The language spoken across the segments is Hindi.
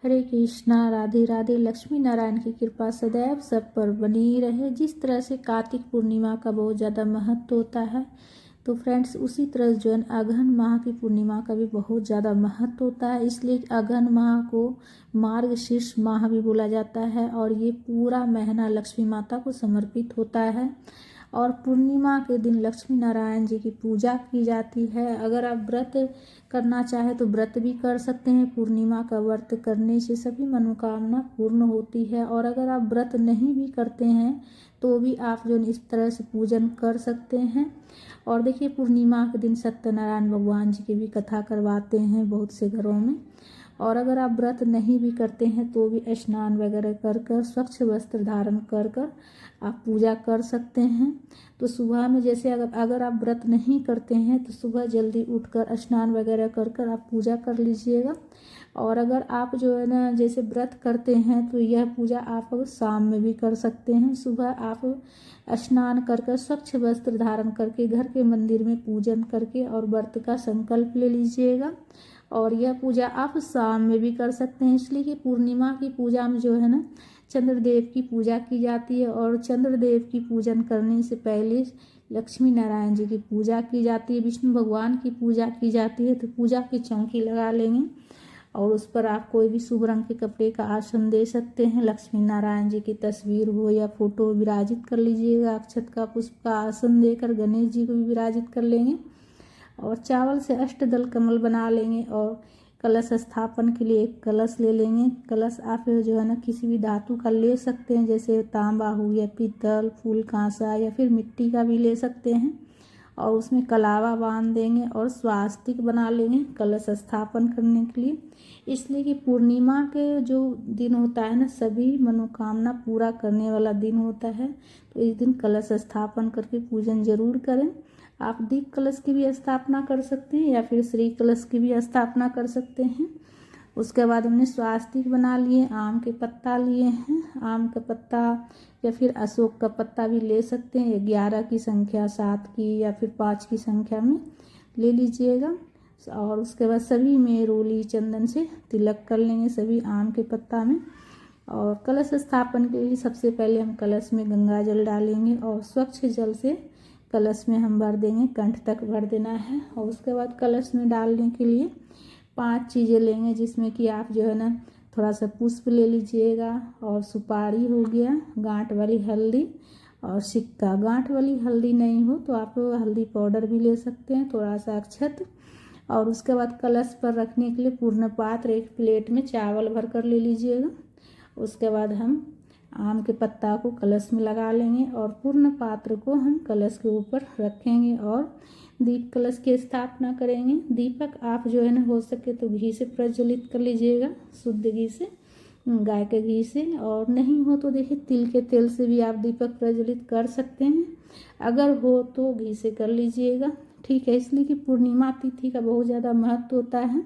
हरे कृष्णा, राधे राधे। लक्ष्मी नारायण की कृपा सदैव सब पर बनी रहे। जिस तरह से कार्तिक पूर्णिमा का बहुत ज़्यादा महत्व होता है, तो फ्रेंड्स उसी तरह जो है अगहन माह की पूर्णिमा का भी बहुत ज़्यादा महत्व होता है। इसलिए अगहन माह को मार्गशीर्ष माह भी बोला जाता है और ये पूरा महीना लक्ष्मी माता को समर्पित होता है। और पूर्णिमा के दिन लक्ष्मी नारायण जी की पूजा की जाती है। अगर आप व्रत करना चाहे तो व्रत भी कर सकते हैं। पूर्णिमा का व्रत करने से सभी मनोकामना पूर्ण होती है। और अगर आप व्रत नहीं भी करते हैं तो भी आप जो इस तरह से पूजन कर सकते हैं। और देखिए, पूर्णिमा के दिन सत्यनारायण भगवान जी की भी कथा करवाते हैं बहुत से घरों में। और अगर आप व्रत नहीं भी करते हैं तो भी स्नान वगैरह कर कर स्वच्छ वस्त्र धारण कर कर आप पूजा कर सकते हैं। तो सुबह में जैसे अगर आप व्रत नहीं करते हैं तो सुबह जल्दी उठकर स्नान वगैरह कर कर आप पूजा कर लीजिएगा। और अगर आप जो है ना जैसे व्रत करते हैं तो यह पूजा आप शाम में भी कर सकते हैं। सुबह आप स्नान कर कर स्वच्छ वस्त्र धारण करके घर के मंदिर में पूजन करके और व्रत का संकल्प ले लीजिएगा। और यह पूजा आप शाम में भी कर सकते हैं। इसलिए कि पूर्णिमा की पूजा में जो है ना चंद्रदेव की पूजा की जाती है। और चंद्रदेव की पूजन करने से पहले लक्ष्मी नारायण जी की पूजा की जाती है, विष्णु भगवान की पूजा की जाती है। तो पूजा की चौकी लगा लेंगे और उस पर आप कोई भी शुभ रंग के कपड़े का आसन दे सकते हैं। लक्ष्मी नारायण जी की तस्वीर हो या फोटो विराजित कर लीजिएगा। अक्षत का पुष्प का आसन देकर गणेश जी को भी विराजित कर लेंगे। और चावल से अष्टदल कमल बना लेंगे। और कलश स्थापन के लिए एक कलश ले लेंगे। कलश आप जो है ना किसी भी धातु का ले सकते हैं, जैसे तांबा हो गया, पीतल, फूल कांसा या फिर मिट्टी का भी ले सकते हैं। और उसमें कलावा बांध देंगे और स्वास्तिक बना लेंगे कलश स्थापन करने के लिए। इसलिए कि पूर्णिमा के जो दिन होता है ना सभी मनोकामना पूरा करने वाला दिन होता है। तो इस दिन कलश स्थापन करके पूजन जरूर करें। आप दीप कलश की भी स्थापना कर सकते हैं या फिर श्री कलश की भी स्थापना कर सकते हैं। उसके बाद हमने स्वास्तिक बना लिए, आम के पत्ता लिए हैं। आम का पत्ता या फिर अशोक का पत्ता भी ले सकते हैं। 11 की संख्या, 7 की या फिर 5 की संख्या में ले लीजिएगा। और उसके बाद सभी में रोली चंदन से तिलक कर लेंगे सभी आम के पत्ता में। और कलश स्थापन के लिए सबसे पहले हम कलश में गंगा जल डालेंगे और स्वच्छ जल से कलश में हम भर देंगे, कंठ तक भर देना है। और उसके बाद कलश में डालने के लिए 5 चीज़ें लेंगे, जिसमें कि आप जो है ना थोड़ा सा पुष्प ले लीजिएगा और सुपारी हो गया, गांठ वाली हल्दी और सिक्का। गांठ वाली हल्दी नहीं हो तो आप हल्दी पाउडर भी ले सकते हैं, थोड़ा सा अक्षत। और उसके बाद कलश पर रखने के लिए पूर्ण पात्र एक प्लेट में चावल भर कर ले लीजिएगा। उसके बाद हम आम के पत्ता को कलश में लगा लेंगे और पूर्ण पात्र को हम कलश के ऊपर रखेंगे और दीप कलश की स्थापना करेंगे। दीपक आप जो है ना हो सके तो घी से प्रज्वलित कर लीजिएगा, शुद्ध घी से, गाय के घी से। और नहीं हो तो देखिए तिल के तेल से भी आप दीपक प्रज्वलित कर सकते हैं। अगर हो तो घी से कर लीजिएगा, ठीक है। इसलिए कि पूर्णिमा तिथि का बहुत ज़्यादा महत्व होता है।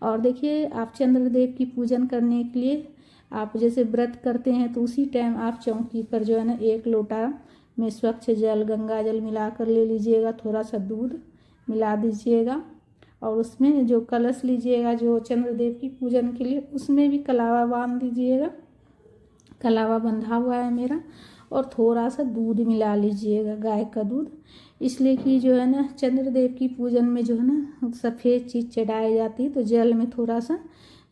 और देखिए, आप चंद्रदेव की पूजन करने के लिए आप जैसे व्रत करते हैं तो उसी टाइम आप चौकी पर जो है ना 1 लोटा में स्वच्छ जल, गंगा जल मिला कर ले लीजिएगा, थोड़ा सा दूध मिला दीजिएगा। और उसमें जो कलश लीजिएगा जो चंद्रदेव की पूजन के लिए, उसमें भी कलावा बांध दीजिएगा। कलावा बंधा हुआ है मेरा। और थोड़ा सा दूध मिला लीजिएगा, गाय का दूध। इसलिए कि जो है ना चंद्रदेव की पूजन में जो है ना सफ़ेद चीज़ चढ़ाई जाती है, तो जल में थोड़ा सा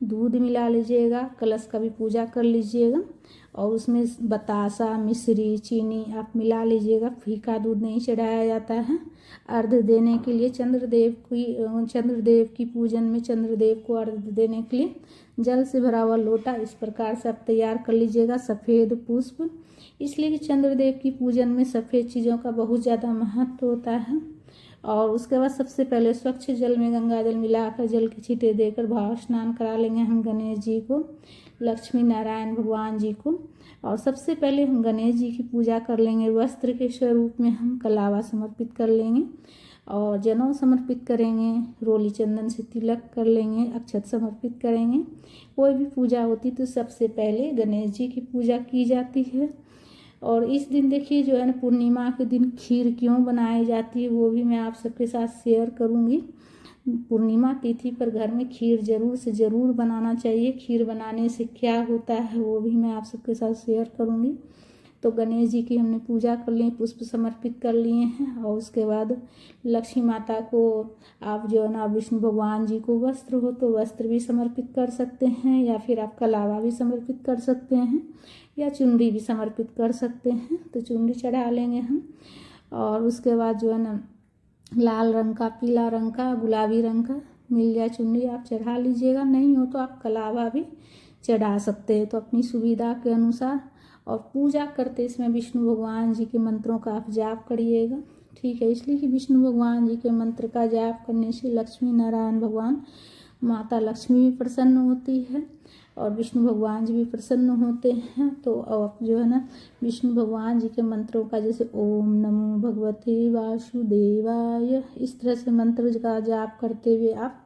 दूध मिला लीजिएगा। कलश का भी पूजा कर लीजिएगा। और उसमें बतासा, मिश्री, चीनी आप मिला लीजिएगा। फीका दूध नहीं चढ़ाया जाता है। अर्घ्य देने के लिए चंद्रदेव की पूजन में चंद्रदेव को अर्घ्य देने के लिए जल से भरा हुआ लोटा इस प्रकार से आप तैयार कर लीजिएगा, सफ़ेद पुष्प। इसलिए कि चंद्रदेव की पूजन में सफ़ेद चीज़ों का बहुत ज़्यादा महत्व होता है। और उसके बाद सबसे पहले स्वच्छ जल में गंगा जल मिलाकर जल के छींटे देकर भाव स्नान करा लेंगे हम गणेश जी को, लक्ष्मी नारायण भगवान जी को। और सबसे पहले हम गणेश जी की पूजा कर लेंगे। वस्त्र के स्वरूप में हम कलावा समर्पित कर लेंगे और जनेऊ समर्पित करेंगे, रोली चंदन से तिलक कर लेंगे, अक्षत समर्पित करेंगे। कोई भी पूजा होती तो सबसे पहले गणेश जी की पूजा की जाती है। और इस दिन देखिए जो है ना पूर्णिमा के दिन खीर क्यों बनाई जाती है वो भी मैं आप सबके साथ शेयर करूंगी। पूर्णिमा तिथि पर घर में खीर जरूर से ज़रूर बनाना चाहिए। खीर बनाने से क्या होता है वो भी मैं आप सबके साथ शेयर करूँगी। तो गणेश जी की हमने पूजा कर ली, पुष्प समर्पित कर लिए हैं। और उसके बाद लक्ष्मी माता को आप जो है ना, विष्णु भगवान जी को वस्त्र हो तो वस्त्र भी समर्पित कर सकते हैं, या फिर आप कलावा भी समर्पित कर सकते हैं, या चुनरी भी समर्पित कर सकते हैं। तो चुनरी चढ़ा लेंगे हम। और उसके बाद जो है ना, लाल रंग का, पीला रंग का, गुलाबी रंग का मिल जाए चुनरी आप चढ़ा लीजिएगा। नहीं हो तो आप कलावा भी चढ़ा सकते हैं, तो अपनी सुविधा के अनुसार। और पूजा करते इसमें विष्णु भगवान जी के मंत्रों का आप जाप करिएगा, ठीक है। इसलिए कि विष्णु भगवान जी के मंत्र का जाप करने से लक्ष्मी नारायण भगवान, माता लक्ष्मी भी प्रसन्न होती है और विष्णु भगवान जी भी प्रसन्न होते हैं। तो आप जो है ना, विष्णु भगवान जी के मंत्रों का, जैसे ओम नमो भगवते वासुदेवाय, इस तरह से मंत्र का जाप करते हुए आप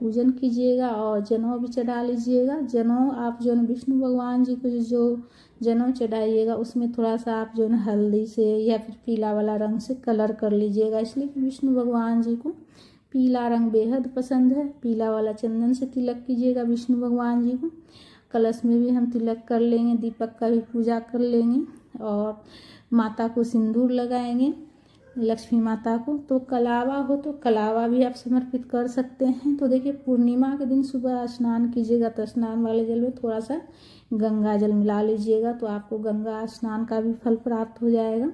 पूजन कीजिएगा। और जनेऊ भी चढ़ा लीजिएगा। जनेऊ आप जो है विष्णु भगवान जी को जो जनेऊ चढ़ाइएगा उसमें थोड़ा सा आप जो है हल्दी से या फिर पीला वाला रंग से कलर कर लीजिएगा। इसलिए कि विष्णु भगवान जी को पीला रंग बेहद पसंद है। पीला वाला चंदन से तिलक कीजिएगा विष्णु भगवान जी को। कलश में भी हम तिलक कर लेंगे, दीपक का भी पूजा कर लेंगे, और माता को सिंदूर लगाएंगे, लक्ष्मी माता को। तो कलावा हो तो कलावा भी आप समर्पित कर सकते हैं। तो देखिए, पूर्णिमा के दिन सुबह स्नान कीजिएगा तो स्नान वाले जल में थोड़ा सा गंगा जल मिला लीजिएगा, तो आपको गंगा स्नान का भी फल प्राप्त हो जाएगा।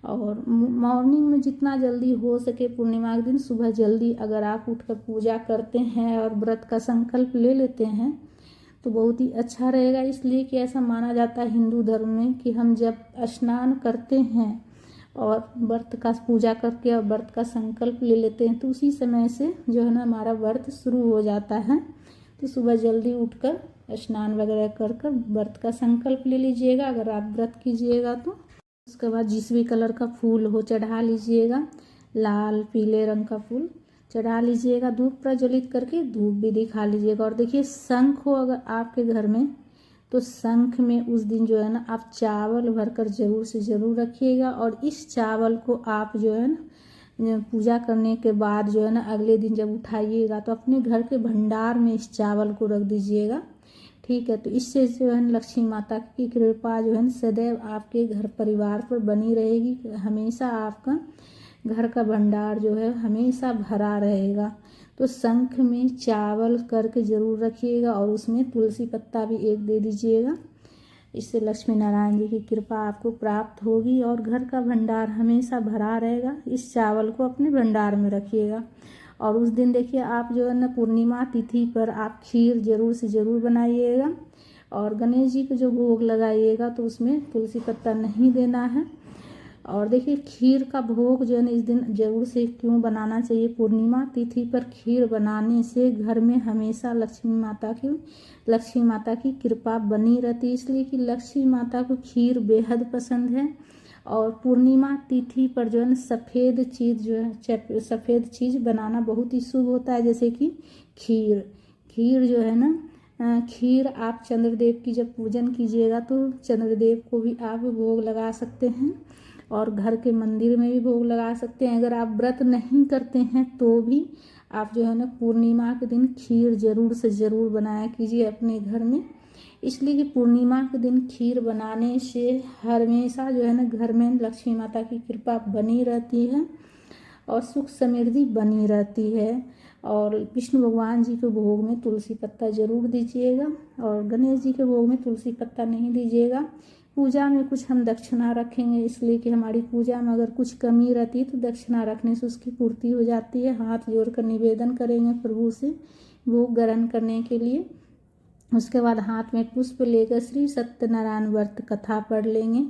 और मॉर्निंग में जितना जल्दी हो सके पूर्णिमा के दिन सुबह जल्दी अगर आप उठकर पूजा करते हैं और व्रत का संकल्प ले लेते हैं तो बहुत ही अच्छा रहेगा। इसलिए कि ऐसा माना जाता है हिंदू धर्म में कि हम जब स्नान करते हैं और व्रत का पूजा करके और व्रत का संकल्प ले लेते हैं तो उसी समय से जो है ना हमारा व्रत शुरू हो जाता है। तो सुबह जल्दी उठकर स्नान वगैरह कर कर व्रत का संकल्प ले लीजिएगा अगर आप व्रत कीजिएगा तो। उसके बाद जिस भी कलर का फूल हो चढ़ा लीजिएगा, लाल पीले रंग का फूल चढ़ा लीजिएगा। धूप प्रज्वलित करके धूप भी दिखा लीजिएगा। और देखिए, शंख हो अगर आपके घर में तो शंख में उस दिन जो है ना आप चावल भरकर जरूर से ज़रूर रखिएगा। और इस चावल को आप जो है ना पूजा करने के बाद जो है ना अगले दिन जब उठाइएगा तो अपने घर के भंडार में इस चावल को रख दीजिएगा, ठीक है। तो इससे जो है लक्ष्मी माता की कृपा जो है सदैव आपके घर परिवार पर बनी रहेगी। हमेशा आपका घर का भंडार जो है हमेशा भरा रहेगा। तो शंख में चावल करके ज़रूर रखिएगा और उसमें तुलसी पत्ता भी एक दे दीजिएगा। इससे लक्ष्मी नारायण जी की कृपा आपको प्राप्त होगी और घर का भंडार हमेशा भरा रहेगा। इस चावल को अपने भंडार में रखिएगा। और उस दिन देखिए, आप जो है ना पूर्णिमा तिथि पर आप खीर जरूर से ज़रूर बनाइएगा। और गणेश जी को जो भोग लगाइएगा तो उसमें तुलसी पत्ता नहीं देना है। और देखिए, खीर का भोग जो है ना इस दिन जरूर से क्यों बनाना चाहिए, पूर्णिमा तिथि पर खीर बनाने से घर में हमेशा लक्ष्मी माता की कृपा बनी रहती है। इसलिए कि लक्ष्मी माता को खीर बेहद पसंद है। और पूर्णिमा तिथि पर जो है ना सफ़ेद चीज़ बनाना बहुत ही शुभ होता है। जैसे कि खीर जो है ना, खीर आप चंद्रदेव की जब पूजन कीजिएगा तो चंद्रदेव को भी आप भोग लगा सकते हैं और घर के मंदिर में भी भोग लगा सकते हैं। अगर आप व्रत नहीं करते हैं तो भी आप जो है ना पूर्णिमा के दिन खीर जरूर से ज़रूर बनाया कीजिए अपने घर में। इसलिए कि पूर्णिमा के दिन खीर बनाने से हमेशा जो है ना घर में लक्ष्मी माता की कृपा बनी रहती है और सुख समृद्धि बनी रहती है। और विष्णु भगवान जी के भोग में तुलसी पत्ता जरूर दीजिएगा और गणेश जी के भोग में तुलसी पत्ता नहीं दीजिएगा। पूजा में कुछ हम दक्षिणा रखेंगे, इसलिए कि हमारी पूजा में अगर कुछ कमी रहती है तो दक्षिणा रखने से उसकी पूर्ति हो जाती है। हाथ जोड़कर निवेदन करेंगे प्रभु से भोग ग्रहण करने के लिए। उसके बाद हाथ में पुष्प लेकर श्री सत्यनारायण व्रत कथा पढ़ लेंगे।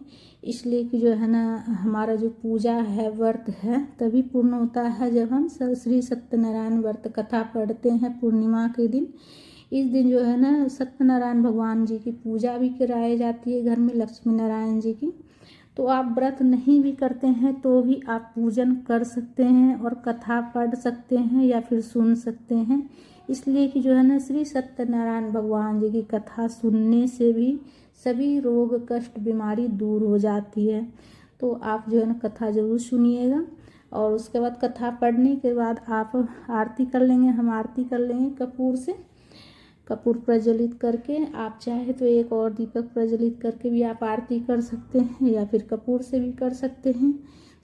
इसलिए कि जो है ना हमारा जो पूजा है, व्रत है, तभी पूर्ण होता है जब हम श्री सत्यनारायण व्रत कथा पढ़ते हैं पूर्णिमा के दिन। इस दिन जो है ना सत्यनारायण भगवान जी की पूजा भी कराई जाती है घर में, लक्ष्मी नारायण जी की। तो आप व्रत नहीं भी करते हैं तो भी आप पूजन कर सकते हैं और कथा पढ़ सकते हैं या फिर सुन सकते हैं। इसलिए कि जो है ना श्री सत्यनारायण भगवान जी की कथा सुनने से भी सभी रोग कष्ट बीमारी दूर हो जाती है। तो आप जो है ना कथा जरूर सुनिएगा। और उसके बाद कथा पढ़ने के बाद आप आरती कर लेंगे। हम आरती कर लेंगे कपूर से, कपूर प्रज्वलित करके। आप चाहे तो एक और दीपक प्रज्वलित करके भी आप आरती कर सकते हैं, या फिर कपूर से भी कर सकते हैं।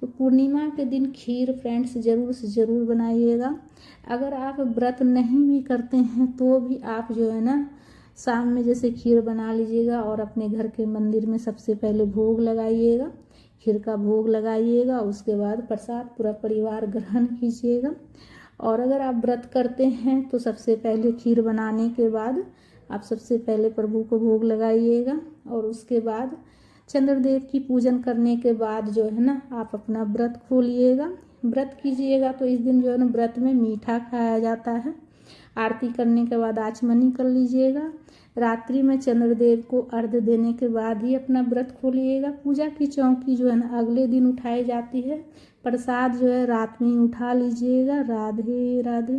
तो पूर्णिमा के दिन खीर फ्रेंड्स ज़रूर से ज़रूर बनाइएगा। अगर आप व्रत नहीं भी करते हैं तो भी आप जो है ना शाम में जैसे खीर बना लीजिएगा और अपने घर के मंदिर में सबसे पहले भोग लगाइएगा, खीर का भोग लगाइएगा। उसके बाद प्रसाद पूरा परिवार ग्रहण कीजिएगा। और अगर आप व्रत करते हैं तो सबसे पहले खीर बनाने के बाद आप सबसे पहले प्रभु को भोग लगाइएगा, और उसके बाद चंद्रदेव की पूजन करने के बाद जो है ना आप अपना व्रत खोलिएगा, व्रत कीजिएगा। तो इस दिन जो है ना व्रत में मीठा खाया जाता है। आरती करने के बाद आचमनी कर लीजिएगा। रात्रि में चंद्रदेव को अर्घ्य देने के बाद ही अपना व्रत खोलिएगा। पूजा की चौकी जो है ना अगले दिन उठाई जाती है। प्रसाद जो है रात में ही उठा लीजिएगा। राधे राधे।